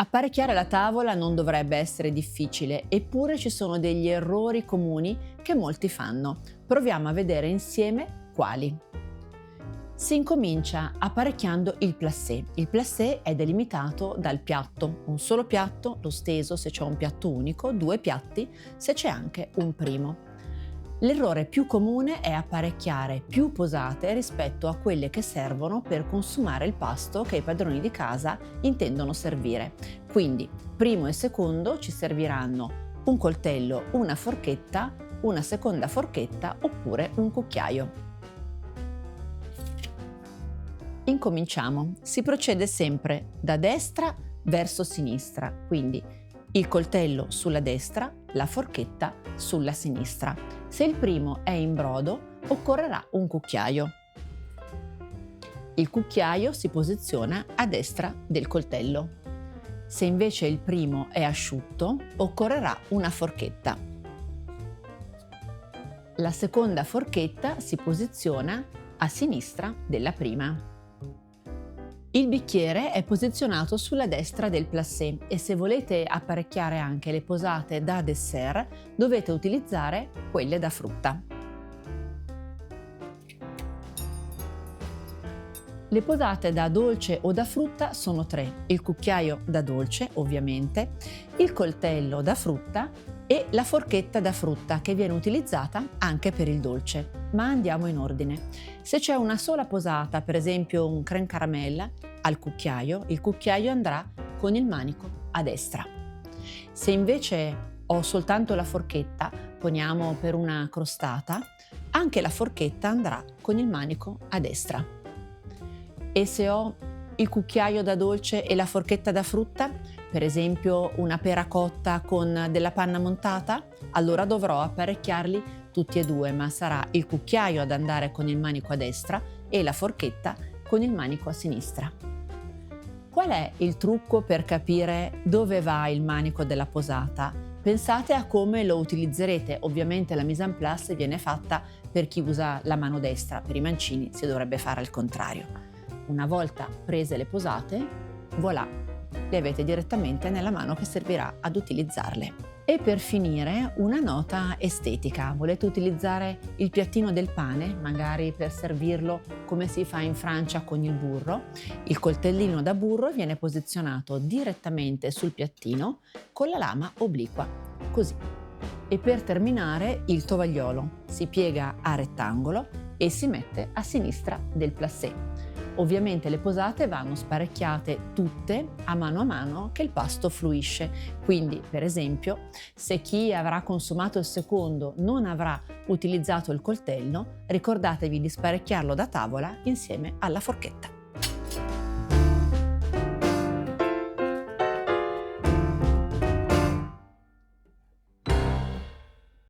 Apparecchiare la tavola non dovrebbe essere difficile, eppure ci sono degli errori comuni che molti fanno. Proviamo a vedere insieme quali. Si incomincia apparecchiando il placé. Il placé è delimitato dal piatto, un solo piatto, lo steso se c'è un piatto unico, due piatti se c'è anche un primo. L'errore più comune è apparecchiare più posate rispetto a quelle che servono per consumare il pasto che i padroni di casa intendono servire. Quindi, primo e secondo ci serviranno un coltello, una forchetta, una seconda forchetta oppure un cucchiaio. Incominciamo. Si procede sempre da destra verso sinistra, quindi il coltello sulla destra, la forchetta sulla sinistra. Se il primo è in brodo, occorrerà un cucchiaio. Il cucchiaio si posiziona a destra del coltello. Se invece il primo è asciutto, occorrerà una forchetta. La seconda forchetta si posiziona a sinistra della prima. Il bicchiere è posizionato sulla destra del placé e se volete apparecchiare anche le posate da dessert dovete utilizzare quelle da frutta. Le posate da dolce o da frutta sono tre: il cucchiaio da dolce, ovviamente, il coltello da frutta e la forchetta da frutta che viene utilizzata anche per il dolce. Ma andiamo in ordine. Se c'è una sola posata, per esempio un crème caramel, al cucchiaio, il cucchiaio andrà con il manico a destra. Se invece ho soltanto la forchetta, poniamo per una crostata, anche la forchetta andrà con il manico a destra. E se ho il cucchiaio da dolce e la forchetta da frutta, per esempio una pera cotta con della panna montata, allora dovrò apparecchiarli tutti e due, ma sarà il cucchiaio ad andare con il manico a destra e la forchetta con il manico a sinistra. Qual è il trucco per capire dove va il manico della posata? Pensate a come lo utilizzerete. Ovviamente la mise en place viene fatta per chi usa la mano destra, per i mancini si dovrebbe fare al contrario. Una volta prese le posate, voilà, le avete direttamente nella mano che servirà ad utilizzarle. E per finire una nota estetica. Volete utilizzare il piattino del pane, magari per servirlo come si fa in Francia con il burro? Il coltellino da burro viene posizionato direttamente sul piattino con la lama obliqua, così. E per terminare il tovagliolo si piega a rettangolo e si mette a sinistra del placé. Ovviamente le posate vanno sparecchiate tutte a mano che il pasto fluisce. Quindi, per esempio, se chi avrà consumato il secondo non avrà utilizzato il coltello, ricordatevi di sparecchiarlo da tavola insieme alla forchetta.